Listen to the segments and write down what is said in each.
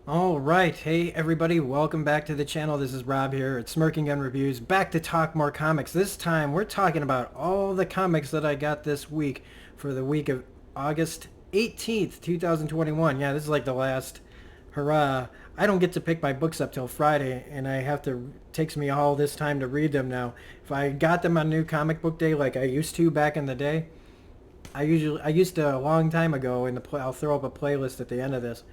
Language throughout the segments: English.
All right, hey everybody, welcome back to the channel. This is Rob here at Smirking Gun Reviews, back to talk more comics. This time we're talking about all the comics that I got this week for the week of August 18th, 2021. Yeah, this is like the last hurrah. I don't get to pick my books up till Friday, and I have to, takes me all this time to read them now. If I got them on New Comic Book Day like I used to back in the day, I used to a long time ago I'll throw up a playlist at the end of this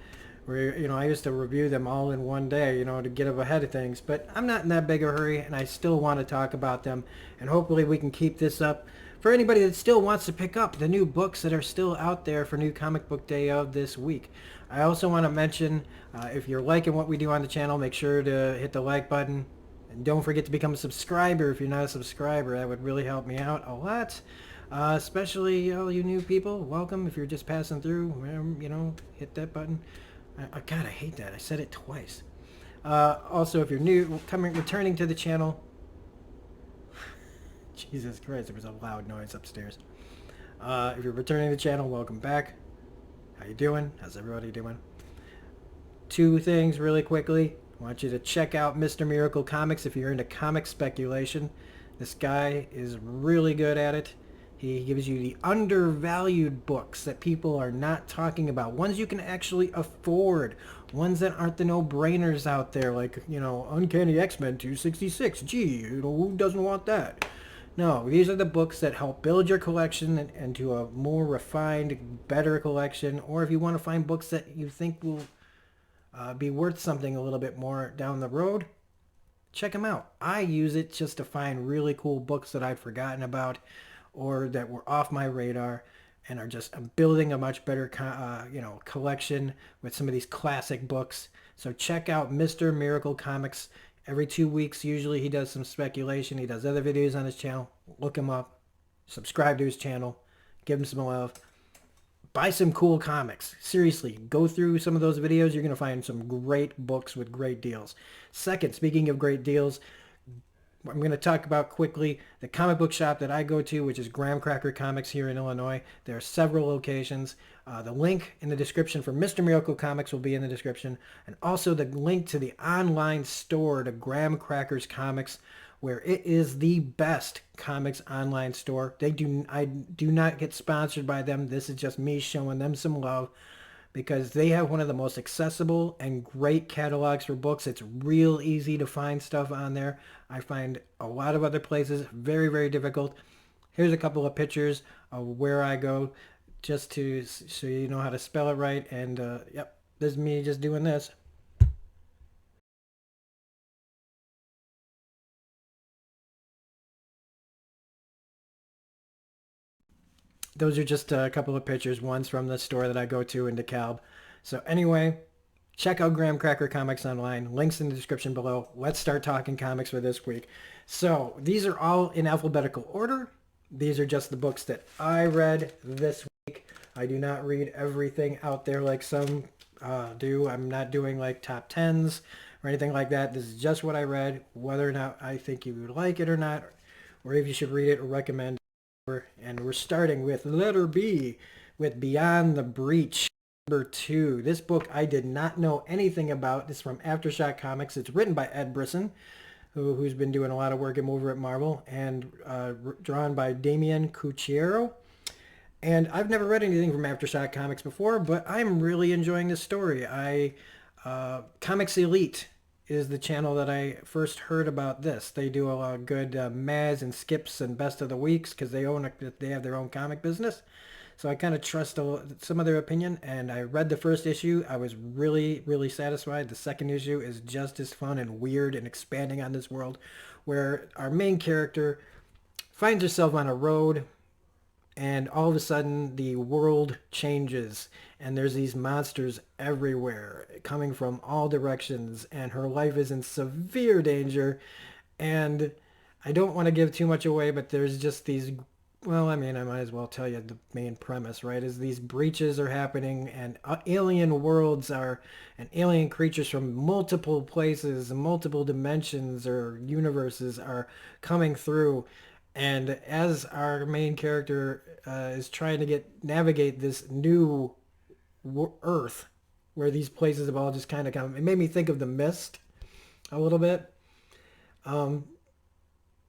where I used to review them all in one day, to get up ahead of things. But I'm not in that big a hurry, and I still want to talk about them, and hopefully we can keep this up for anybody that still wants to pick up the new books that are still out there for New Comic Book Day of this week. I also want to mention, if you're liking what we do on the channel, make sure to hit the like button. And don't forget to become a subscriber if you're not a subscriber. That would really help me out a lot. Especially all you new people, welcome. If you're just passing through, hit that button. God, I hate that. I said it twice. Also, if you're new, returning to the channel. Jesus Christ, there was a loud noise upstairs. If you're returning to the channel, welcome back. How you doing? How's everybody doing? Two things really quickly. I want you to check out Mr. Miracle Comics if you're into comic speculation. This guy is really good at it. He gives you the undervalued books that people are not talking about. Ones you can actually afford. Ones that aren't the no-brainers out there like, Uncanny X-Men 266. Gee, who doesn't want that? No, these are the books that help build your collection into a more refined, better collection. Or if you want to find books that you think will be worth something a little bit more down the road, check them out. I use it just to find really cool books that I'd forgotten about, or that were off my radar, and I'm building a much better collection with some of these classic books. So check out Mr. Miracle Comics. Every 2 weeks usually he does some speculation. He does other videos on his channel. Look him up. Subscribe to his channel. Give him some love. Buy some cool comics. Seriously, go through some of those videos. You're going to find some great books with great deals. Second, speaking of great deals, I'm going to talk about quickly the comic book shop that I go to, which is Graham Cracker Comics here in Illinois. There are several locations. The link in the description for Mr. Miracle Comics will be in the description. And also the link to the online store to Graham Cracker's Comics, where it is the best comics online store. I do not get sponsored by them. This is just me showing them some love, because they have one of the most accessible and great catalogs for books. It's real easy to find stuff on there. I find a lot of other places very, very difficult. Here's a couple of pictures of where I go, just so you know how to spell it right. And yep, this is me just doing this. Those are just a couple of pictures. One's from the store that I go to in DeKalb. So anyway, check out Graham Cracker Comics online. Links in the description below. Let's start talking comics for this week. So these are all in alphabetical order. These are just the books that I read this week. I do not read everything out there like some do. I'm not doing like top 10s or anything like that. This is just what I read, whether or not I think you would like it or not, or if you should read it or recommend it. And we're starting with letter B, with Beyond the Breach. Number 2. This book I did not know anything about. This is from Aftershock Comics. It's written by Ed Brisson, who's been doing a lot of work over at Marvel, and drawn by Damian Cucchiaro. And I've never read anything from Aftershock Comics before, but I'm really enjoying this story. Comics Elite is the channel that I first heard about this. They do a lot of good Maz and Skips and Best of the Weeks, because they have their own comic business. So I kind of trust some of their opinion, and I read the first issue. I was really, really satisfied. The second issue is just as fun and weird and expanding on this world, where our main character finds herself on a road and all of a sudden the world changes and there's these monsters everywhere coming from all directions, and her life is in severe danger. And I don't want to give too much away, but there's just these, well, I mean, I might as well tell you the main premise, right? Is these breaches are happening, and alien worlds are, and alien creatures from multiple places, multiple dimensions or universes are coming through. And as our main character is trying to navigate this new Earth, where these places have all just kind of come, it made me think of The Mist a little bit. Um,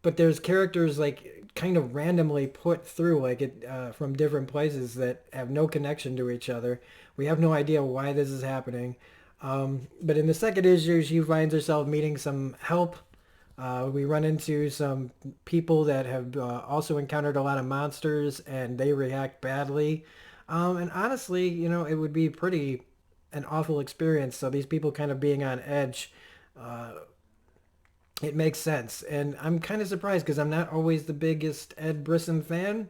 but there's characters like kind of randomly put through like it from different places that have no connection to each other. We have no idea why this is happening. But in the second issue, she finds herself meeting some help. We run into some people that have also encountered a lot of monsters, and they react badly. And honestly, you know, it would be pretty an awful experience. So these people kind of being on edge, it makes sense. And I'm kind of surprised because I'm not always the biggest Ed Brisson fan.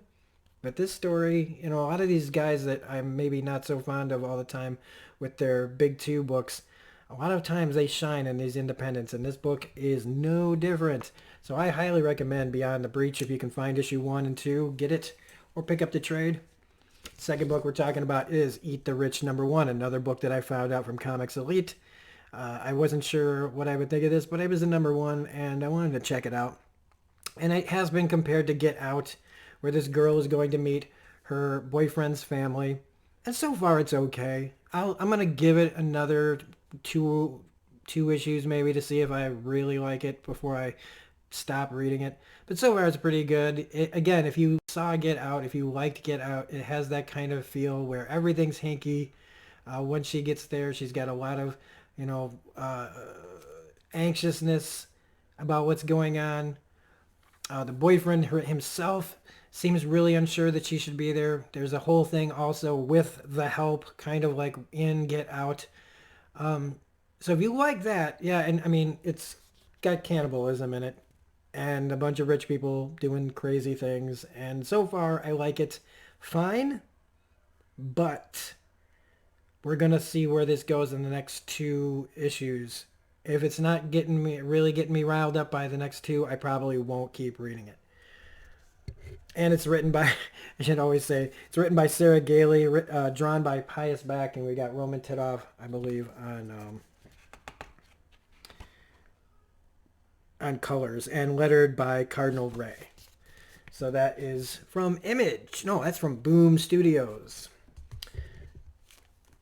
But this story, you know, a lot of these guys that I'm maybe not so fond of all the time with their big two books, a lot of times they shine in these independents, and this book is no different. So I highly recommend Beyond the Breach. If you can find issue 1 and 2, get it or pick up the trade. Second book we're talking about is Eat the Rich #1, another book that I found out from Comics Elite. I wasn't sure what I would think of this, but it was the #1, and I wanted to check it out. And it has been compared to Get Out, where this girl is going to meet her boyfriend's family. And so far, it's okay. I'm going to give it another two issues maybe to see if I really like it before I stop reading it. But so far, it's pretty good. Again, if you saw Get Out, if you liked Get Out, it has that kind of feel where everything's hinky. When she gets there, she's got a lot of, you know, anxiousness about what's going on. The boyfriend himself seems really unsure that she should be there. There's a whole thing also with the help, kind of like in Get Out. So if you like that, yeah, and I mean, it's got cannibalism in it and a bunch of rich people doing crazy things. And so far, I like it fine, but we're going to see where this goes in the next 2 issues. If it's not really getting me riled up by the next 2, I probably won't keep reading it. And it's written by, I should always say, it's written by Sarah Gailey, drawn by Pius Back, and we got Roman Titov, I believe, on colors, and lettered by Cardinal Ray. So that is from Image. No, that's from Boom Studios.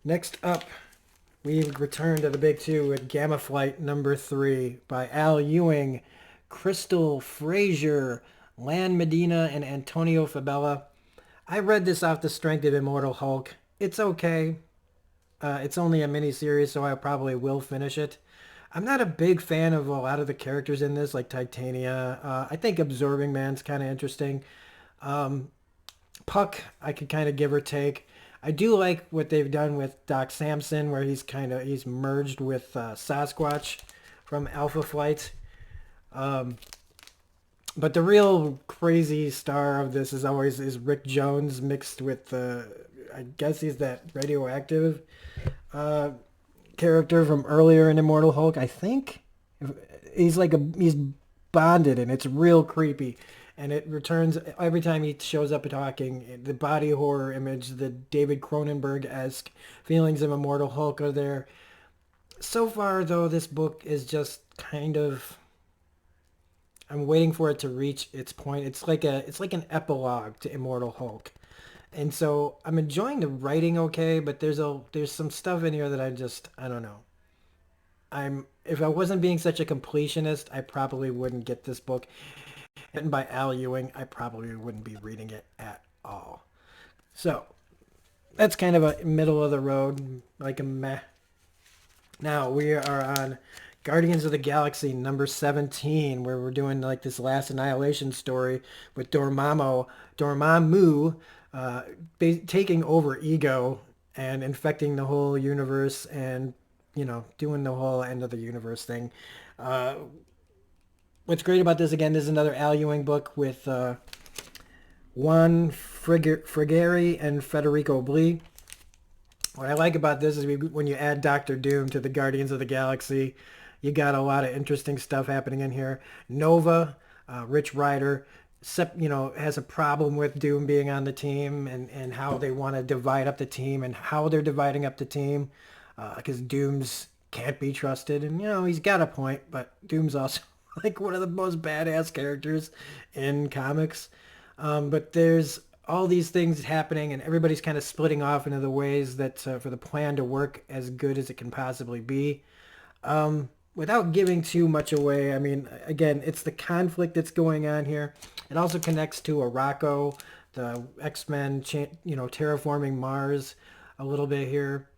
Next up, we return to the big 2 with Gamma Flight #3 by Al Ewing, Crystal Frazier, Lan Medina, and Antonio Fabella. I read this off the strength of Immortal Hulk. It's okay. It's only a miniseries, so I probably will finish it. I'm not a big fan of a lot of the characters in this, like Titania. I think Absorbing Man's kind of interesting. Puck, I could kind of give or take. I do like what they've done with Doc Samson, where he's merged with Sasquatch from Alpha Flight. But the real crazy star of this is Rick Jones mixed with I guess he's that radioactive character from earlier in Immortal Hulk. I think he's bonded, and it's real creepy. And it returns every time he shows up talking. The body horror image, the David Cronenberg-esque feelings of Immortal Hulk are there. So far, though, this book is just kind of, I'm waiting for it to reach its point. It's like an epilogue to Immortal Hulk. And so I'm enjoying the writing okay, but there's some stuff in here that I don't know. If I wasn't being such a completionist, I probably wouldn't get this book. Written by Al Ewing, I probably wouldn't be reading it at all. So that's kind of a middle of the road, like a meh. Now we are on Guardians of the Galaxy #17, where we're doing like this last Annihilation story with Dormammu taking over Ego and infecting the whole universe, and doing the whole end of the universe thing. What's great about this, again, this is another Al Ewing book with Juan Frigeri and Federico Blee. What I like about this is when you add Doctor Doom to the Guardians of the Galaxy, you got a lot of interesting stuff happening in here. Nova, Rich Rider, has a problem with Doom being on the team and how they want to divide up the team and how they're dividing up the team because Doom's can't be trusted. And, he's got a point, but Doom's also like one of the most badass characters in comics. But there's all these things happening and everybody's kind of splitting off into the ways that for the plan to work as good as it can possibly be. Without giving too much away, I mean, again, it's the conflict that's going on here. It also connects to Arakko, the X-Men, terraforming Mars a little bit here.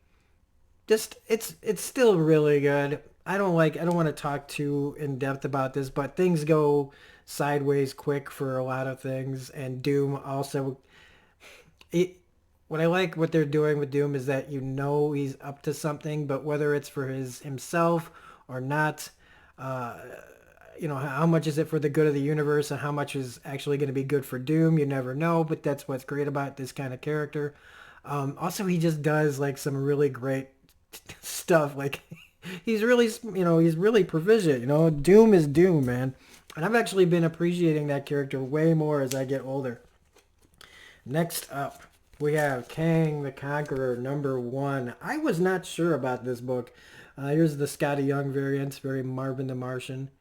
Just it's still really good. I don't want to talk too in depth about this, but things go sideways quick for a lot of things, and Doom also it what I like what they're doing with Doom is that he's up to something, but whether it's for himself or not, uh, how much is it for the good of the universe and how much is actually going to be good for Doom, you never know, but that's what's great about this kind of character. Also, he just does like some really great stuff. Like he's really proficient. Doom is Doom, man. And I've actually been appreciating that character way more as I get older. Next up, we have Kang the Conqueror #1. I was not sure about this book. Here's the Scotty Young variant, very Marvin the Martian.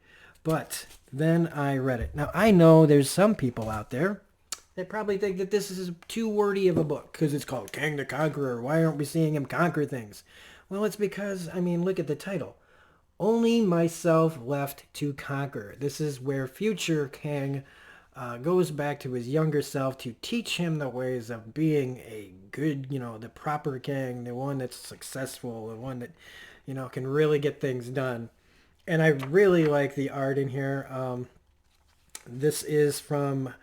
But then I read it. Now, I know there's some people out there that probably think that this is too wordy of a book because it's called Kang the Conqueror. Why aren't we seeing him conquer things? Well, it's because, look at the title. Only myself left to conquer. This is where future Kang goes back to his younger self to teach him the ways of being a good, the proper Kang, the one that's successful, the one that, can really get things done. And I really like the art in here. This is from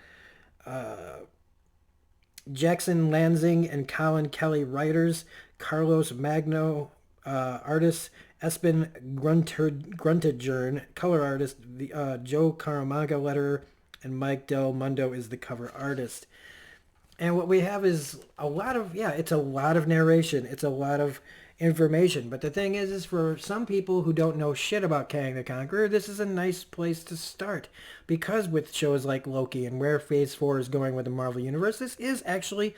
Jackson Lansing and Colin Kelly writers, Carlos Magno artists, Espen Gruntedjern color artist, Joe Caramaga letterer, and Mike Del Mundo is the cover artist. And what we have is it's a lot of narration. It's a lot of information. But the thing is for some people who don't know shit about Kang the Conqueror, this is a nice place to start. Because with shows like Loki and where Phase 4 is going with the Marvel Universe, this is actually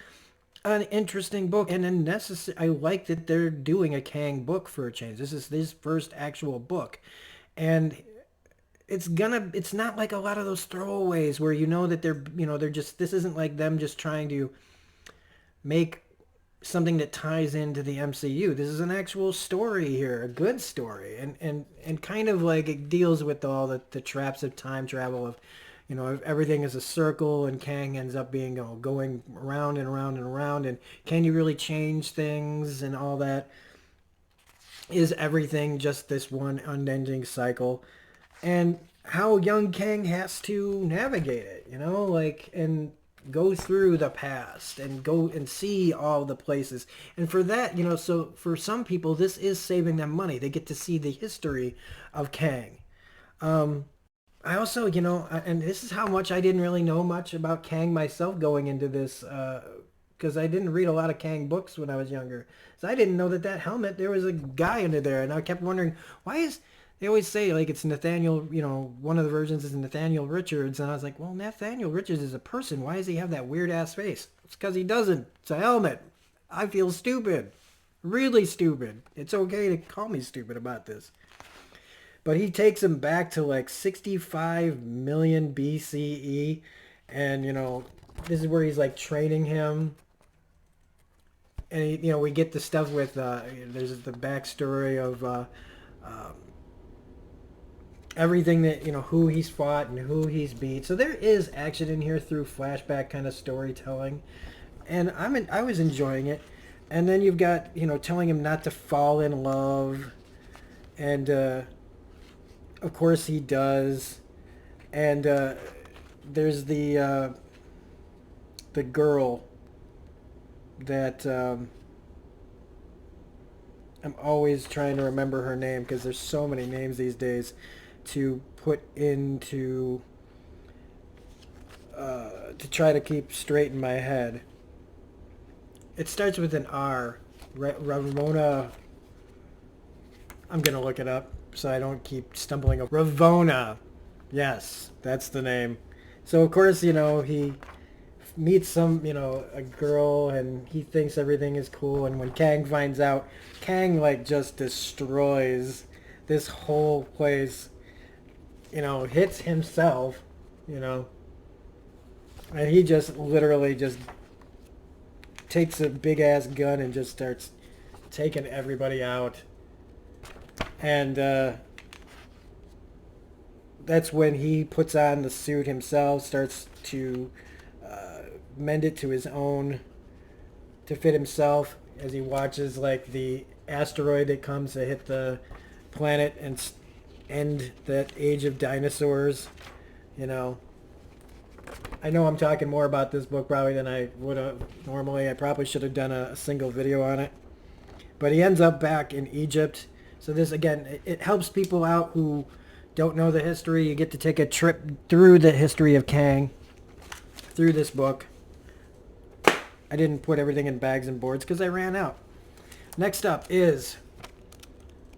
an interesting book and a necessary. I like that they're doing a Kang book for a change. This is his first actual book. And it's not like a lot of those throwaways where that they're just, this isn't like them just trying to make something that ties into the MCU. This is an actual story here, a good story, and kind of like it deals with all the traps of time travel of, if everything is a circle and Kang ends up being going around and around and around, and can you really change things and all that? Is everything just this one unending cycle? And how young Kang has to navigate it, and go through the past and go and see all the places. And for that, so for some people, this is saving them money. They get to see the history of Kang. I also, and this is how much I didn't really know much about Kang myself going into this, because I didn't read a lot of Kang books when I was younger. So I didn't know that helmet, there was a guy under there. And I kept wondering, they always say, like, it's Nathaniel, one of the versions is Nathaniel Richards. And I was like, well, Nathaniel Richards is a person. Why does he have that weird-ass face? It's because he doesn't. It's a helmet. I feel stupid. Really stupid. It's okay to call me stupid about this. But he takes him back to, like, 65 million BCE. And, this is where he's, like, training him. And, we get the stuff with, there's the backstory of everything that, who he's fought and who he's beat. So there is action in here through flashback kind of storytelling. And I was enjoying it. And then you've got, telling him not to fall in love. And, of course he does. And there's the girl that I'm always trying to remember her name because there's so many names these days to put into to try to keep straight in my head. It starts with an R. Ravona. I'm going to look it up so I don't keep stumbling over. Ravona. Yes, that's the name. So, of course, you know, he meets some, you know, a girl, and he thinks everything is cool. And when Kang finds out, Kang, like, just destroys this whole place. You know, hits himself, you know. And he just literally just takes a big-ass gun and just starts taking everybody out. And that's when he puts on the suit himself, starts to mend it to his own, to fit himself, as he watches like the asteroid that comes to hit the planet and end that age of dinosaurs. You know, I know I'm talking more about this book probably than I would have normally. I probably should have done a single video on it. But he ends up back in Egypt. So this, again, it helps people out who don't know the history. You get to take a trip through the history of Kang through this book. I didn't put everything in bags and boards because I ran out. Next up is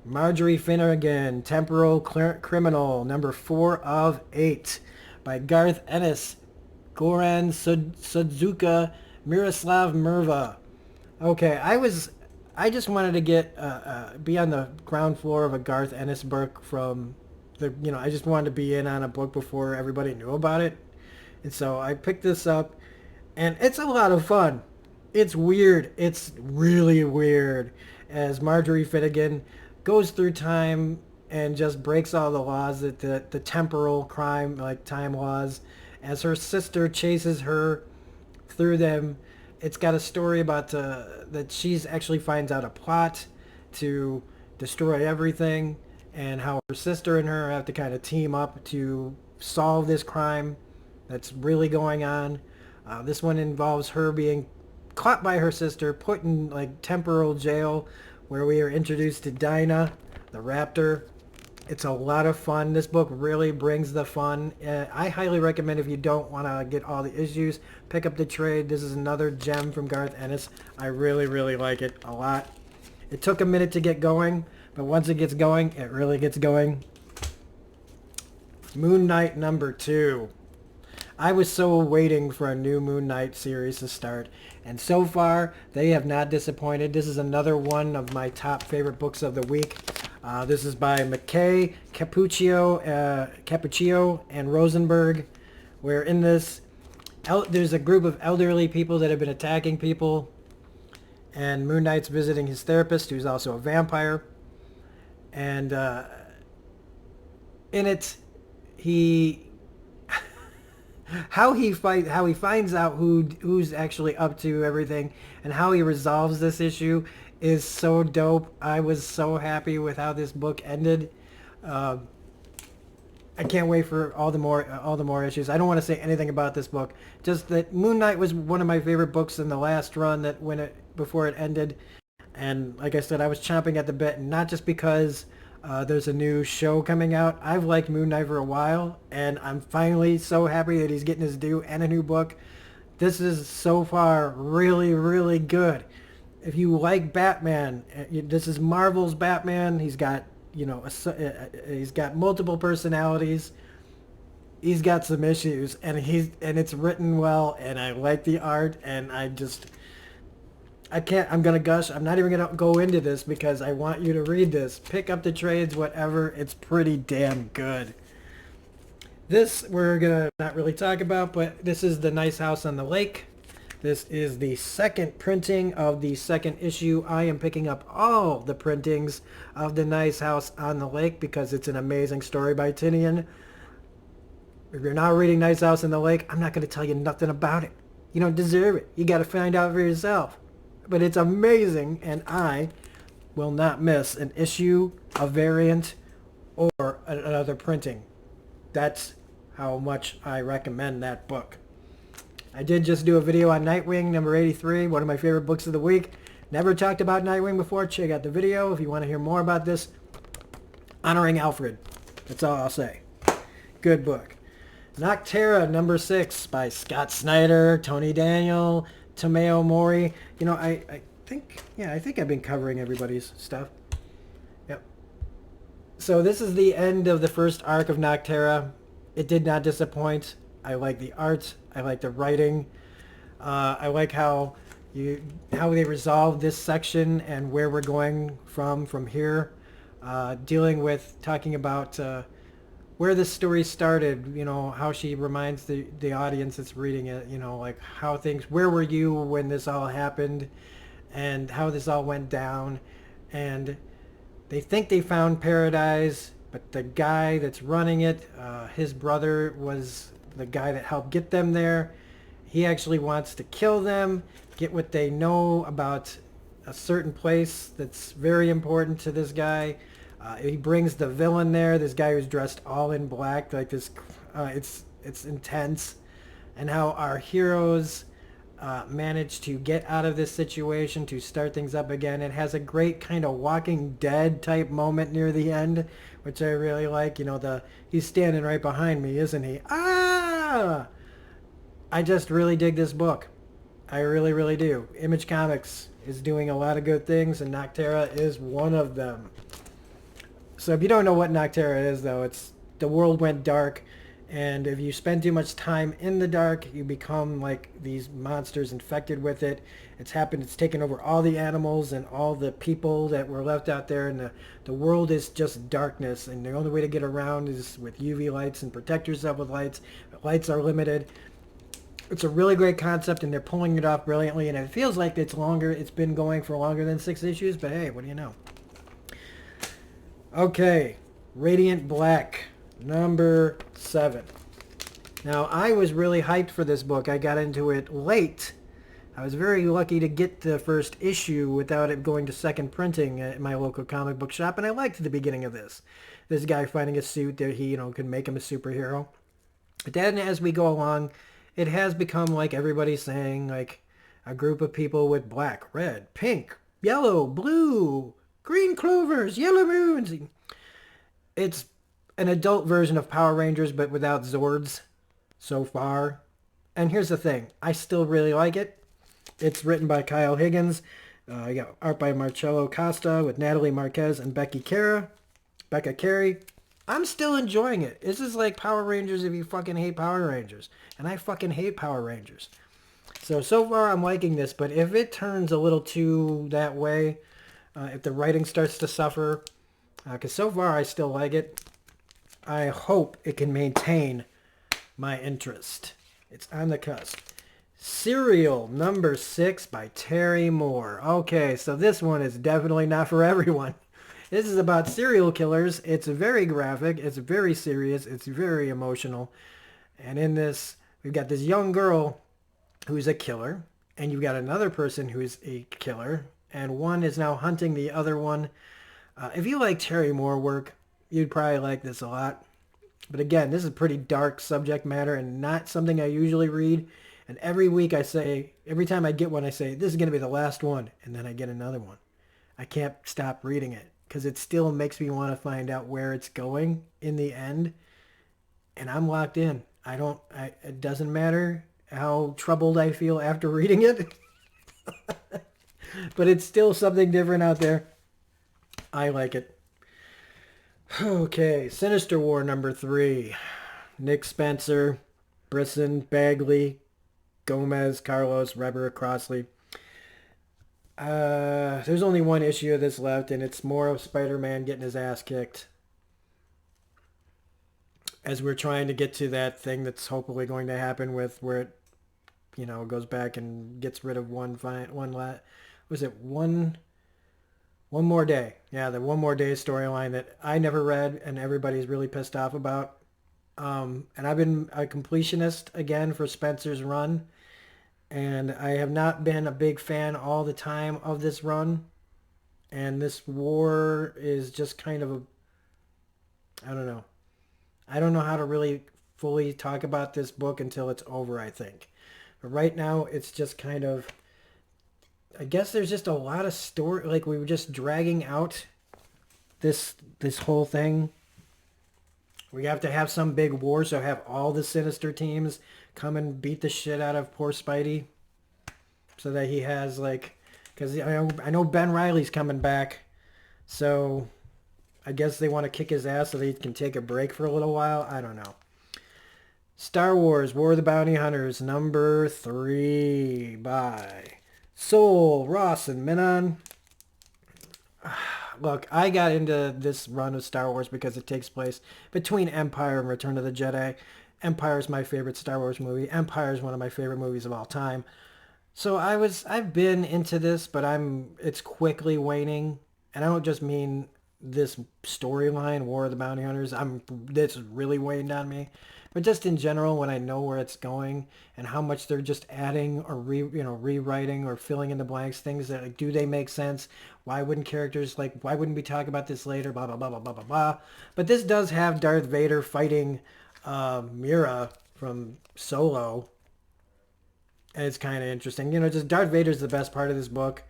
Marjorie Finnegan, Temporal Criminal, number 4 of 8, by Garth Ennis, Goran Sudzuka, Miroslav Merva. Okay, I just wanted to get be on the ground floor of a Garth Ennis book from the, you know, I just wanted to be in on a book before everybody knew about it. And so I picked this up, and it's a lot of fun. It's weird. It's really weird as Marjorie Finnegan goes through time and just breaks all the laws, that the temporal crime, like time laws, as her sister chases her through them. It's got a story about that she's actually finds out a plot to destroy everything, and how her sister and her have to kind of team up to solve this crime that's really going on. This one involves her being caught by her sister, put in like temporal jail, where we are introduced to Dinah, the raptor. It's a lot of fun. This book really brings the fun. I highly recommend, if you don't want to get all the issues, pick up the trade. This is another gem from Garth Ennis. I really, really like it a lot. It took a minute to get going, but once it gets going, it really gets going. Moon Knight number 2. I was so waiting for a new Moon Knight series to start, and so far they have not disappointed. This is another one of my top favorite books of the week. This is by McKay, Cappuccio, and Rosenberg. Where in this, there's a group of elderly people that have been attacking people, and Moon Knight's visiting his therapist, who's also a vampire. And in it, how he finds out who's actually up to everything, and how he resolves this issue is so dope. I was so happy with how this book ended. I can't wait for all the more issues. I don't want to say anything about this book. Just that Moon Knight was one of my favorite books in the last run before it ended. And like I said, I was chomping at the bit, and not just because there's a new show coming out. I've liked Moon Knight for a while, and I'm finally so happy that he's getting his due and a new book. This is so far really, really good. If you like Batman, this is Marvel's Batman. He's got, you know, he's got multiple personalities. He's got some issues, and it's written well, and I like the art, and I'm gonna gush. I'm not even gonna go into this because I want you to read this. Pick up the trades, whatever. It's pretty damn good. This we're gonna not really talk about, but this is The Nice House on the Lake. This is the second printing of the second issue. I am picking up all the printings of The Nice House on the Lake because it's an amazing story by Tinian. If you're not reading Nice House on the Lake, I'm not going to tell you nothing about it. You don't deserve it. You got to find out for yourself. But it's amazing, and I will not miss an issue, a variant, or another printing. That's how much I recommend that book. I did just do a video on Nightwing, number 83, one of my favorite books of the week. Never talked about Nightwing before. Check out the video if you want to hear more about this. Honoring Alfred. That's all I'll say. Good book. Nocterra number 6 by Scott Snyder, Tony Daniel, Tomeo Mori. You know, I think, yeah, I think I've been covering everybody's stuff. Yep. So this is the end of the first arc of Nocterra. It did not disappoint. I like the art. I like the writing. I like how they resolve this section and where we're going from here. Dealing with talking about where this story started, you know, how she reminds the audience that's reading it, you know, like how things, where were you when this all happened and how this all went down. And they think they found paradise, but the guy that's running it, his brother was the guy that helped get them there. He actually wants to kill them, get what they know about a certain place that's very important to this guy. He brings the villain there, this guy who's dressed all in black, like this. It's intense, and how our heroes manage to get out of this situation to start things up again. It has a great kind of Walking Dead type moment near the end, which I really like. You know, he's standing right behind me, isn't he? Ah! I just really dig this book. I really, really do. Image Comics is doing a lot of good things, and Nocterra is one of them. So if you don't know what Nocterra is, though, it's the world went dark, and if you spend too much time in the dark, you become like these monsters infected with it. It's taken over all the animals and all the people that were left out there, and the world is just darkness, and the only way to get around is with UV lights and protect yourself with lights. Lights are limited. It's a really great concept, and they're pulling it off brilliantly, and it feels like it's been going for longer than 6 issues, but hey, what do you know? Okay, Radiant Black, number 7. Now, I was really hyped for this book. I got into it late. I was very lucky to get the first issue without it going to second printing at my local comic book shop, and I liked the beginning of this. This guy finding a suit that he, could make him a superhero. But then as we go along, it has become, like everybody's saying, like a group of people with black, red, pink, yellow, blue, green clovers, yellow moons. It's an adult version of Power Rangers, but without Zords so far. And here's the thing. I still really like it. It's written by Kyle Higgins. You got art by Marcello Costa with Natalie Marquez and Becca Carey. I'm still enjoying it. This is like Power Rangers if you fucking hate Power Rangers. And I fucking hate Power Rangers. So far I'm liking this, but if it turns a little too that way, if the writing starts to suffer, because so far I still like it, I hope it can maintain my interest. It's on the cusp. Serial number 6 by Terry Moore. Okay, so this one is definitely not for everyone. This is about serial killers. It's very graphic. It's very serious. It's very emotional. And in this, we've got this young girl who's a killer, and you've got another person who's a killer, and one is now hunting the other one. If you like Terry Moore work, you'd probably like this a lot. But again, this is pretty dark subject matter and not something I usually read. And every week every time I get one, I say, this is going to be the last one. And then I get another one. I can't stop reading it because it still makes me want to find out where it's going in the end. And I'm locked in. It doesn't matter how troubled I feel after reading it. But it's still something different out there. I like it. Okay, Sinister War number 3. Nick Spencer, Brisson, Bagley, Gomez, Carlos, Reber, Crossley. There's only one issue of this left, and it's more of Spider-Man getting his ass kicked. As we're trying to get to that thing that's hopefully going to happen with where it, goes back and gets rid of one More Day. Yeah, the One More Day storyline that I never read and everybody's really pissed off about. And I've been a completionist again for Spencer's run. And I have not been a big fan all the time of this run. And this war is just kind of I don't know. I don't know how to really fully talk about this book until it's over, I think. But right now, it's just kind of, I guess there's just a lot of story, like we were just dragging out this whole thing We have to have some big war, so have all the Sinister teams come and beat the shit out of poor Spidey. So that he has, like... Because I know Ben Reilly's coming back. So I guess they want to kick his ass so that he can take a break for a little while. I don't know. Star Wars War of the Bounty Hunters number 3 by Soul, Ross, and Minon. Look, I got into this run of Star Wars because it takes place between Empire and Return of the Jedi. Empire is my favorite Star Wars movie. Empire is one of my favorite movies of all time. So I've been into this, but it's quickly waning. And I don't just mean this storyline, War of the Bounty Hunters. This really waned on me. But just in general, when I know where it's going and how much they're just adding or rewriting or filling in the blanks, things that, like, do they make sense? Why wouldn't characters, like, why wouldn't we talk about this later? Blah, blah, blah, blah, blah, blah, blah. But this does have Darth Vader fighting Mira from Solo. And it's kind of interesting. Just Darth Vader's the best part of this book.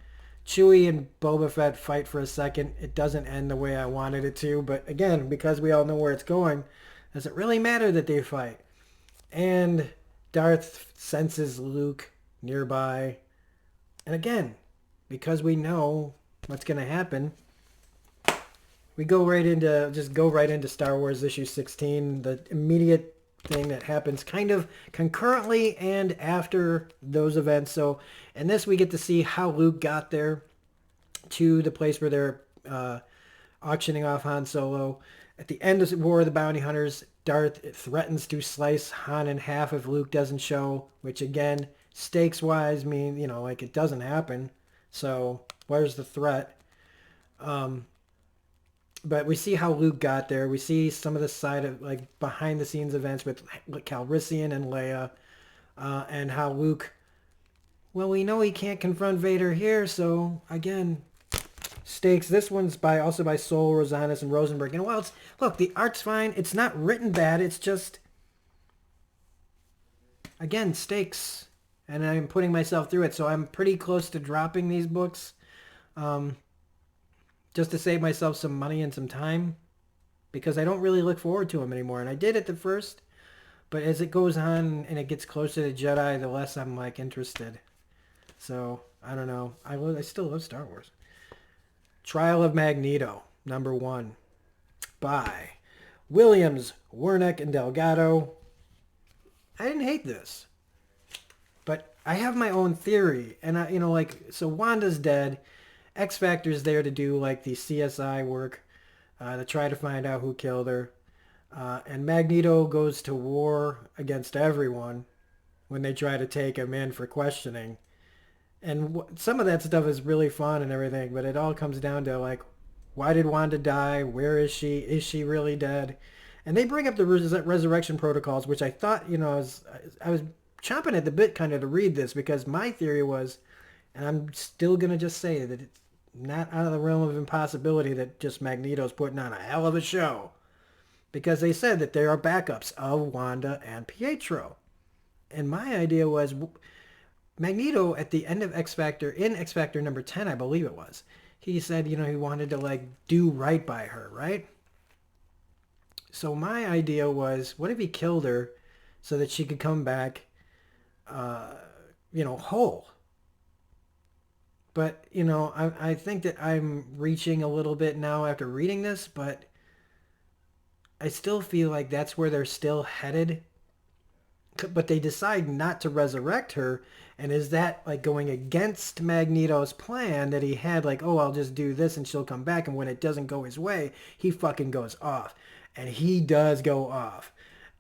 Chewie and Boba Fett fight for a second. It doesn't end the way I wanted it to. But again, because we all know where it's going, does it really matter that they fight? And Darth senses Luke nearby. And again, because we know what's going to happen, we go right into Star Wars issue 16, the immediate thing that happens kind of concurrently and after those events. So in this, we get to see how Luke got there to the place where they're auctioning off Han Solo. At the end of War of the Bounty Hunters, Darth threatens to slice Han in half if Luke doesn't show, which again, stakes-wise mean, like, it doesn't happen. So where's the threat? But we see how Luke got there. We see some of the side of, like, behind-the-scenes events with Calrissian and Leia, and how Luke, well, we know he can't confront Vader here, so again, stakes. This one's also by Soul, Rosanis, and Rosenberg. And look, the art's fine. It's not written bad. It's just, again, stakes. And I'm putting myself through it, so I'm pretty close to dropping these books. Just to save myself some money and some time, because I don't really look forward to them anymore. And I did at the first, but as it goes on and it gets closer to Jedi, the less I'm, like, interested. So I don't know. I still love Star Wars. Trial of Magneto, number 1, by Williams, Wernick, and Delgado. I didn't hate this, but I have my own theory, and so Wanda's dead. X Factor's there to do, like, the CSI work, to try to find out who killed her. And Magneto goes to war against everyone when they try to take him in for questioning. And some of that stuff is really fun and everything, but it all comes down to, like, why did Wanda die? Where is she? Is she really dead? And they bring up the resurrection protocols, which I thought, I was chomping at the bit kind of to read this, because my theory was, and I'm still going to just say that it's not out of the realm of impossibility that just Magneto's putting on a hell of a show. Because they said that there are backups of Wanda and Pietro. And my idea was, Magneto at the end of X Factor, in X Factor number 10, I believe it was, he said, he wanted to, like, do right by her, right? So my idea was, what if he killed her so that she could come back, whole? But, I think that I'm reaching a little bit now after reading this, but I still feel like that's where they're still headed. But they decide not to resurrect her. And is that, like, going against Magneto's plan that he had, like, oh, I'll just do this and she'll come back. And when it doesn't go his way, he fucking goes off. And he does go off.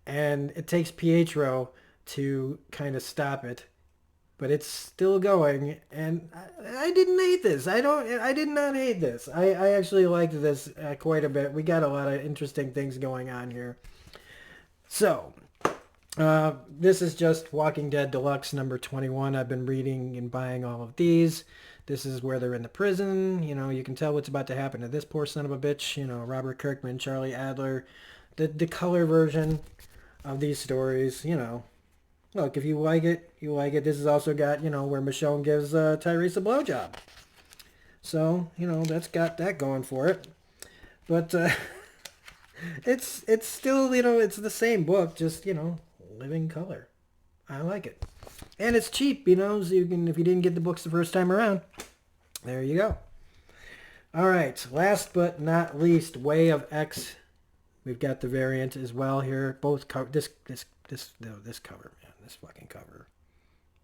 And it takes Pietro to kind of stop it. But it's still going, and I didn't hate this. I did not hate this. I actually liked this quite a bit. We got a lot of interesting things going on here. So, this is just Walking Dead Deluxe number 21. I've been reading and buying all of these. This is where they're in the prison. You can tell what's about to happen to this poor son of a bitch. Robert Kirkman, Charlie Adler, the color version of these stories, Look, if you like it, you like it. This has also got, where Michonne gives Tyrese a blowjob. So, that's got that going for it. But It's still, you know, it's the same book, just, you know, living color. I like it. And it's cheap, you know, so you can, if you didn't get the books the first time around, there you go. All right, last but not least, Way of X. We've got the variant as well here. Both cover this cover, man, this fucking cover,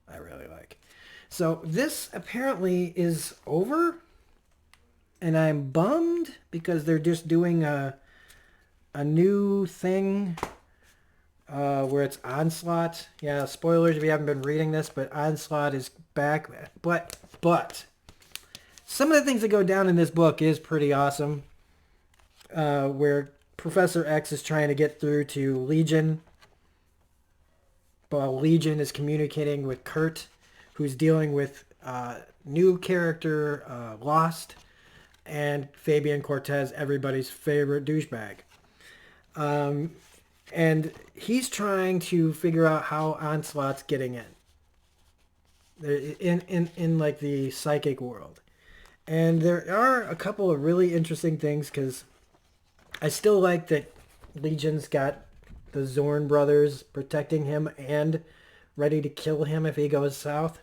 I really like. So this apparently is over, and I'm bummed because they're just doing a new thing where it's Onslaught. Yeah, spoilers if you haven't been reading this, but Onslaught is back. But some of the things that go down in this book is pretty awesome. Where Professor X is trying to get through to Legion, while Legion is communicating with Kurt, who's dealing with new character Lost, and Fabian Cortez, everybody's favorite douchebag. And he's trying to figure out how Onslaught's getting in like the psychic world. And there are a couple of really interesting things, because I still like that Legion's got the Zorn brothers protecting him and ready to kill him if he goes south.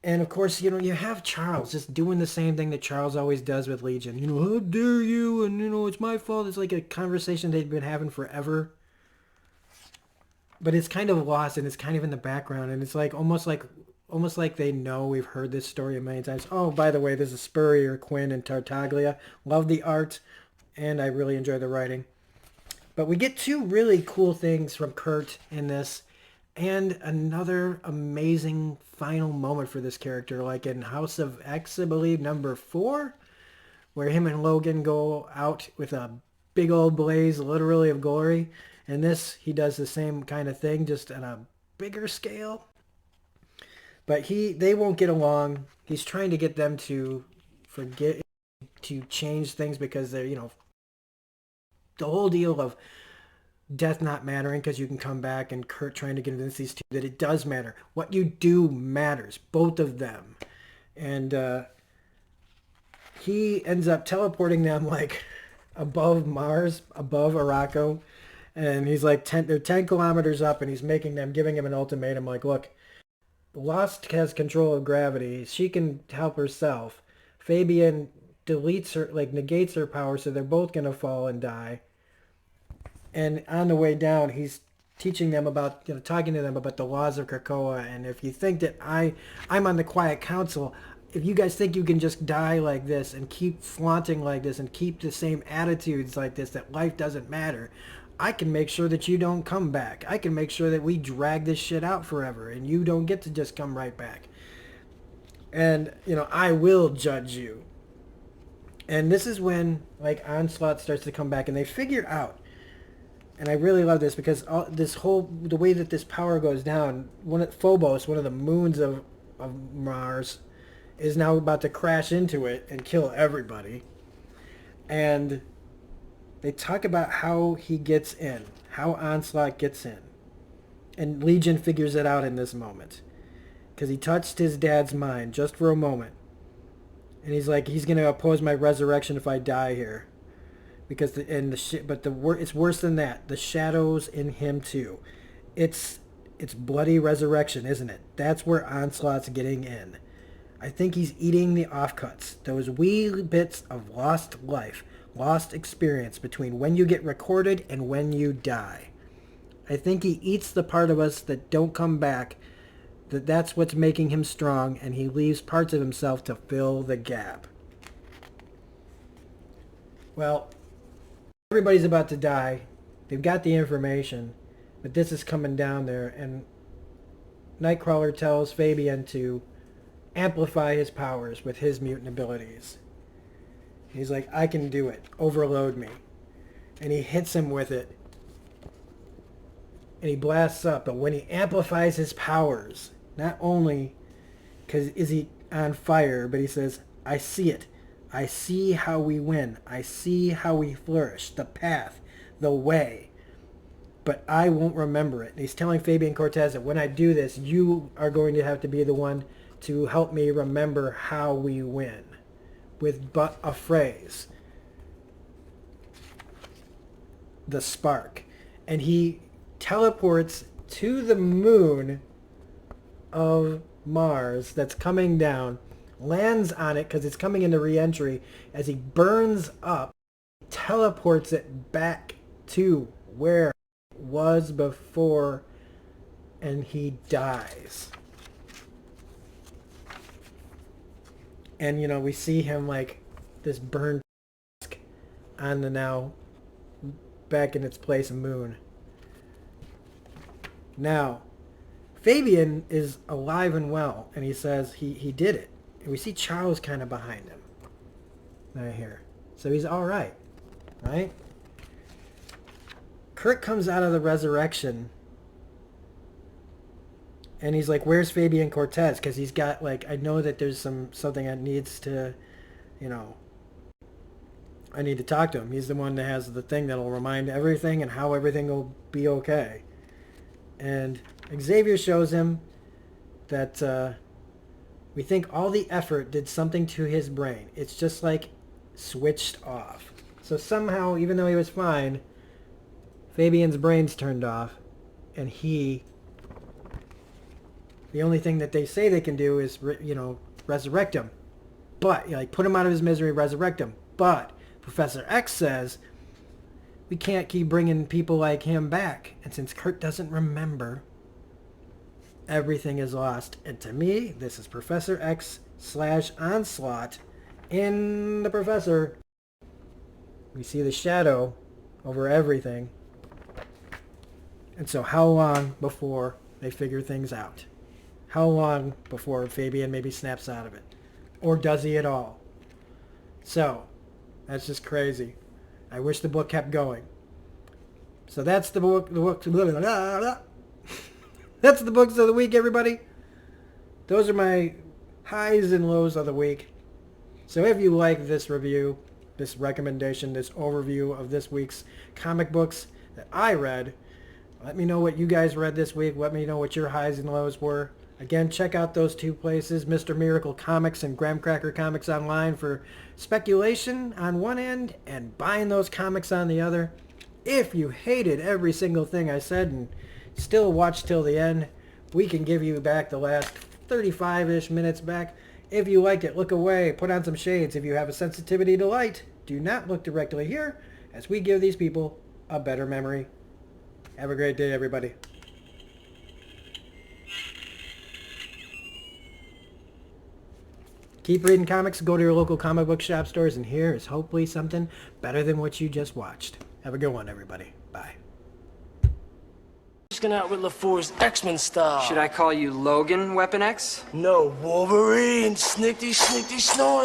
And of course, you know, you have Charles just doing the same thing that Charles always does with Legion. You know, how dare you? And, you know, it's my fault. It's like a conversation they've been having forever. But it's kind of lost, and it's kind of in the background. And it's like almost like they know we've heard this story a million times. Oh, by the way, there's a Spurrier, Quinn, and Tartaglia. Love the art, and I really enjoy the writing. But we get two really cool things from Kurt in this, and another amazing final moment for this character, like in House of X, I believe, number 4, where him and Logan go out with a big old blaze, literally, of glory. And this, he does the same kind of thing, just on a bigger scale. But they won't get along. He's trying to get them to change things, because they're, you know, the whole deal of death not mattering because you can come back, and Kurt trying to convince these two that it does matter. What you do matters, both of them. And he ends up teleporting them like above Mars, above Araco. And he's like, they're 10 kilometers up, and he's giving him an ultimatum like, look, Lost has control of gravity. She can help herself. Fabian deletes her, like negates her power, so they're both going to fall and die. And on the way down, he's teaching them about, you know, talking to them about the laws of Krakoa. And if you think that I'm on the Quiet Council, if you guys think you can just die like this and keep flaunting like this and keep the same attitudes like this, that life doesn't matter, I can make sure that you don't come back. I can make sure that we drag this shit out forever, and you don't get to just come right back. And, you know, I will judge you. And this is when, like, Onslaught starts to come back, and they figure out, and I really love this, because the way that this power goes down, Phobos, one of the moons of Mars, is now about to crash into it and kill everybody. And they talk about how he gets in, how Onslaught gets in. And Legion figures it out in this moment, because he touched his dad's mind just for a moment. And he's like, he's going to oppose my resurrection if I die here. Because it's worse than that. The shadow's in him too. It's bloody resurrection, isn't it? That's where Onslaught's getting in. I think he's eating the offcuts, those wee bits of lost life, lost experience between when you get recorded and when you die. I think he eats the part of us that don't come back, that's what's making him strong, and he leaves parts of himself to fill the gap. Well, everybody's about to die. They've got the information, but this is coming down there, and Nightcrawler tells Fabian to amplify his powers with his mutant abilities. He's like, I can do it. Overload me. And he hits him with it. And he blasts up. But when he amplifies his powers, not only is he on fire, but he says, I see it. I see how we win. I see how we flourish. The path. The way. But I won't remember it. And he's telling Fabian Cortez that when I do this, you are going to have to be the one to help me remember how we win. With but a phrase. the spark. And he teleports to the moon of Mars that's coming down, lands on it because it's coming into re-entry. As he burns up, teleports it back to where it was before, and he dies. And, you know, we see him like this burned on the now back in its place moon. Now, Fabian is alive and well, and he says he did it. And we see Charles kind of behind him. Right here. So he's all right. Right? Kurt comes out of the resurrection, and he's like, where's Fabian Cortez? Because he's got, like, I know that there's something that needs to, you know, I need to talk to him. He's the one that has the thing that'll remind everything and how everything will be okay. And Xavier shows him that we think all the effort did something to his brain. It's just like switched off. So somehow, even though he was fine, Fabian's brain's turned off, and the only thing that they say they can do is, you know, resurrect him. But, like, put him out of his misery, resurrect him. But Professor X says we can't keep bringing people like him back. And since Kurt doesn't remember, everything is lost. And to me, this is Professor X / Onslaught in the Professor. We see the shadow over everything. And so how long before they figure things out? How long before Fabian maybe snaps out of it? Or does he at all? So, that's just crazy. I wish the book kept going. So that's the book. That's the books of the week, everybody. Those are my highs and lows of the week. So if you like this review, this recommendation, this overview of this week's comic books that I read, let me know what you guys read this week. Let me know what your highs and lows were. Again, check out those two places, Mr. Miracle Comics and Graham Cracker Comics online, for speculation on one end and buying those comics on the other. If you hated every single thing I said and still watched till the end, we can give you back the last 35-ish minutes back. If you liked it, look away, put on some shades. If you have a sensitivity to light, do not look directly here, as we give these people a better memory. Have a great day, everybody. Keep reading comics, go to your local comic book shop stores, and here is hopefully something better than what you just watched. Have a good one, everybody. Bye. Just gonna out with LaFour's X-Men style. Should I call you Logan, Weapon X? No, Wolverine, snickety, snoring.